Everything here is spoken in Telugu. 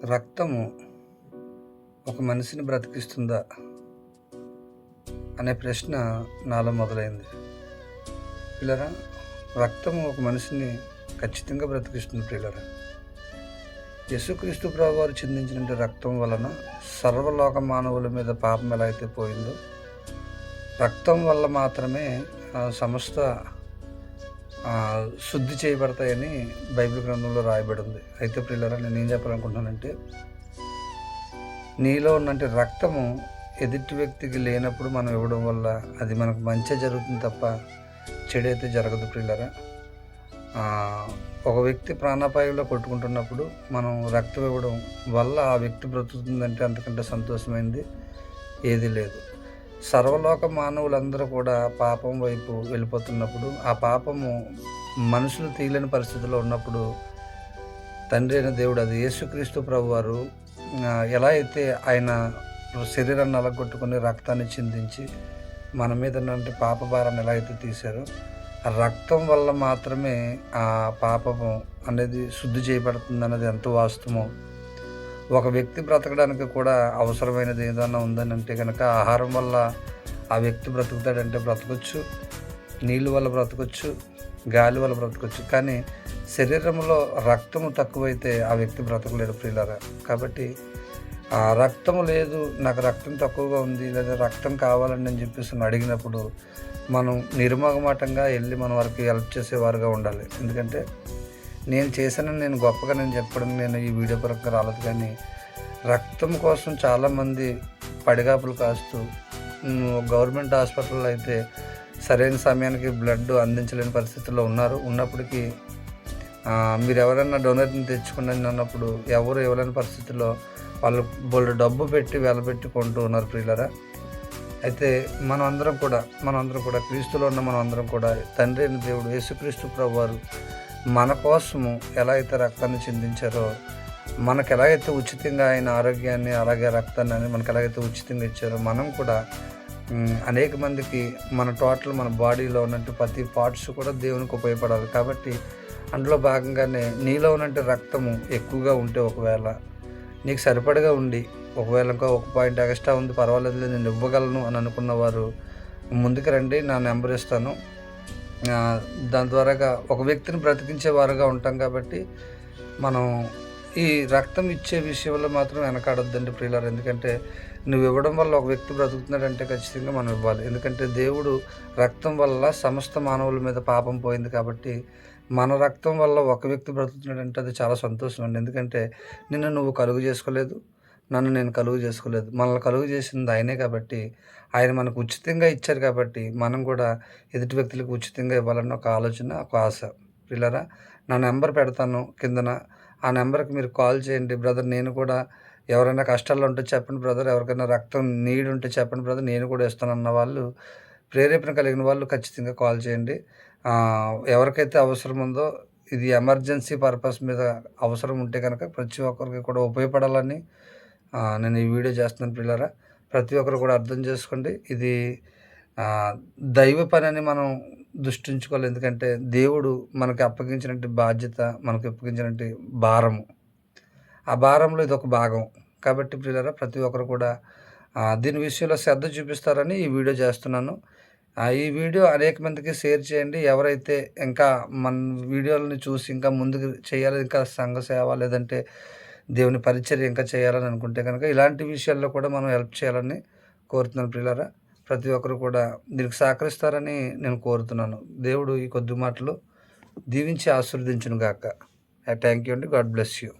రక్తము ఒక మనిషిని బ్రతికిస్తుందా అనే ప్రశ్న నాలో మొదలైంది. పిల్లరా, రక్తము ఒక మనిషిని ఖచ్చితంగా బ్రతికిస్తుంది. పిల్లరా, యేసుక్రీస్తు ప్రభువారు చిందించిన రక్తం వలన సర్వలోక మానవుల మీద పాపం ఎలా అయితే పోయిందో, రక్తం వల్ల మాత్రమే సమస్త శుద్ధి చేయబడతాయని బైబిల్ గ్రంథంలో రాయబడి ఉంది. అయితే ప్రియులారా, నేను ఏం చెప్పాలనుకుంటున్నానంటే, నీలో ఉన్నంటి రక్తము ఎదుటి వ్యక్తికి లేనప్పుడు మనం ఇవ్వడం వల్ల అది మనకు మంచి జరుగుతుంది తప్ప చెడైతే జరగదు. ప్రియులారా, ఒక వ్యక్తి ప్రాణాపాయంలో కొట్టుకుంటున్నప్పుడు మనం రక్తం ఇవ్వడం వల్ల ఆ వ్యక్తి బ్రతుకుతుందంటే అంతకంటే సంతోషమైంది ఏదీ లేదు. సర్వలోక మానవులందరూ కూడా పాపం వైపు వెళ్ళిపోతున్నప్పుడు, ఆ పాపము మనుషులు తీయలేని పరిస్థితిలో ఉన్నప్పుడు, తండ్రి అయిన దేవుడు, అది యేసుక్రీస్తు ప్రభువారు ఎలా అయితే ఆయన శరీరాన్ని నలగొట్టుకుని రక్తాన్ని చిందించి మన మీద ఉన్నటువంటి పాప భారాన్ని ఎలా అయితే తీశారో, ఆ రక్తం వల్ల మాత్రమే ఆ పాపము అనేది శుద్ధి చేయబడుతుంది అన్నది ఎంత వాస్తవమో, ఒక వ్యక్తి బ్రతకడానికి కూడా అవసరమైనది ఏదన్నా ఉందని అంటే కనుక, ఆహారం వల్ల ఆ వ్యక్తి బ్రతుకుతాడంటే బ్రతకొచ్చు, నీళ్ళు వల్ల బ్రతకొచ్చు, గాలి వల్ల బ్రతకొచ్చు. కానీ శరీరంలో రక్తము తక్కువైతే ఆ వ్యక్తి బ్రతకలేడు. ప్రియులారా, కాబట్టి ఆ రక్తము లేదు, నాకు రక్తం తక్కువగా ఉంది, లేదా రక్తం కావాలని అని చెప్పేసి అడిగినప్పుడు మనం నిర్మోహమాటంగా వెళ్ళి మన వారికి హెల్ప్ చేసేవారుగా ఉండాలి. ఎందుకంటే నేను గొప్పగా చెప్పడం నేను ఈ వీడియో పరంగా రాలేదు. కానీ రక్తం కోసం చాలామంది పడిగాపులు కాస్తూ గవర్నమెంట్ హాస్పిటల్లో అయితే సరైన సమయానికి బ్లడ్ అందించలేని పరిస్థితుల్లో ఉన్నప్పటికీ మీరు ఎవరైనా డొనేట్ని తెచ్చుకుని అన్నప్పుడు ఎవరు ఇవ్వలేని పరిస్థితుల్లో వాళ్ళు బోల్డ్ డబ్బు పెట్టి వెలబెట్టి కొంటూ ఉన్నారు. ప్రియులారా, అయితే మనమందరం కూడా క్రీస్తులో ఉన్న మనమందరం కూడా తండ్రి అయిన దేవుడు యేసుక్రీస్తు ప్రభువారు మన కోసము ఎలా అయితే రక్తాన్ని చిందించారో, మనకు ఎలాగైతే ఉచితంగా ఆయన ఆరోగ్యాన్ని అలాగే రక్తాన్ని మనకు ఎలాగైతే ఉచితంగా ఇచ్చారో, మనం కూడా అనేక మందికి మన బాడీలో ఉన్నట్టు ప్రతి పార్ట్స్ కూడా దేవునికి ఉపయోగపడాలి. కాబట్టి అందులో భాగంగానే నీలో ఉన్నట్టు రక్తము ఎక్కువగా ఉంటే, ఒకవేళ నీకు సరిపడగా ఉండి, ఒకవేళ ఇంకా ఒక పాయింట్ ఎక్స్ట్రా ఉంది, పర్వాలేదు, నేను ఇవ్వగలను అని అనుకున్న వారు ముందుకు రండి, నా నెంబర్ ఇస్తాను. దాని ద్వారాగా ఒక వ్యక్తిని బ్రతికించే వారుగా ఉంటాం. కాబట్టి మనం ఈ రక్తం ఇచ్చే విషయంలో మాత్రం వెనకాడొద్దండి ప్రియులారా. ఎందుకంటే నువ్వు ఇవ్వడం వల్ల ఒక వ్యక్తి బ్రతుకుతున్నాడంటే ఖచ్చితంగా మనం ఇవ్వాలి. ఎందుకంటే దేవుడు రక్తం వల్ల సమస్త మానవుల మీద పాపం పోయింది. కాబట్టి మన రక్తం వల్ల ఒక వ్యక్తి బ్రతుకుతున్నాడంటే అది చాలా సంతోషం అండి. ఎందుకంటే నిన్ను నువ్వు కలుగు చేసుకోలేదు, నన్ను నేను కలుగు చేసుకోలేదు, మనల్ని కలుగు చేసింది ఆయనే. కాబట్టి ఆయన మనకు ఉచితంగా ఇచ్చారు. కాబట్టి మనం కూడా ఎదుటి వ్యక్తులకు ఉచితంగా ఇవ్వాలన్న ఒక ఆలోచన, ఒక ఆశ. పిల్లరా, నా నెంబర్ పెడతాను కిందన, ఆ నెంబర్కి మీరు కాల్ చేయండి. బ్రదర్, నేను కూడా ఎవరైనా కష్టాల్లో ఉంటే చెప్పండి బ్రదర్, ఎవరికైనా రక్తం నీడ్ ఉంటే చెప్పండి బ్రదర్, నేను కూడా ఇస్తానన్న వాళ్ళు, ప్రేరేపణ కలిగిన వాళ్ళు ఖచ్చితంగా కాల్ చేయండి. ఎవరికైతే అవసరం ఉందో, ఇది ఎమర్జెన్సీ పర్పస్ మీద అవసరం ఉంటే కనుక ప్రతి ఒక్కరికి కూడా ఉపయోగపడాలని నేను ఈ వీడియో చేస్తున్నాను. పిల్లరా, ప్రతి ఒక్కరు కూడా అర్థం చేసుకోండి. ఇది దైవ పని అని మనం దృష్టించుకోవాలి. ఎందుకంటే దేవుడు మనకి అప్పగించినట్టు బాధ్యత, మనకు అప్పగించినట్టు భారము, ఆ భారంలో ఇది ఒక భాగం. కాబట్టి పిల్లరా, ప్రతి ఒక్కరు కూడా దీని విషయంలో శ్రద్ధ చూపిస్తారని ఈ వీడియో చేస్తున్నాను. ఈ వీడియో అనేక మందికి షేర్ చేయండి. ఎవరైతే ఇంకా మన వీడియోలని చూసి ఇంకా ముందుకు చేయాలి, ఇంకా సంఘ సేవ లేదంటే దేవుని పరిచర్య ఇంకా చేయాలని అనుకుంటే కనుక ఇలాంటి విషయాల్లో కూడా మనం హెల్ప్ చేయాలని కోరుతున్నాను. పిల్లరా, ప్రతి ఒక్కరు కూడా దీనికి సహకరిస్తారని నేను కోరుతున్నాను. దేవుడు ఈ కొద్ది మాటలు దీవించి ఆశీర్వదించును గాక. థ్యాంక్ యూ అండి. God bless you.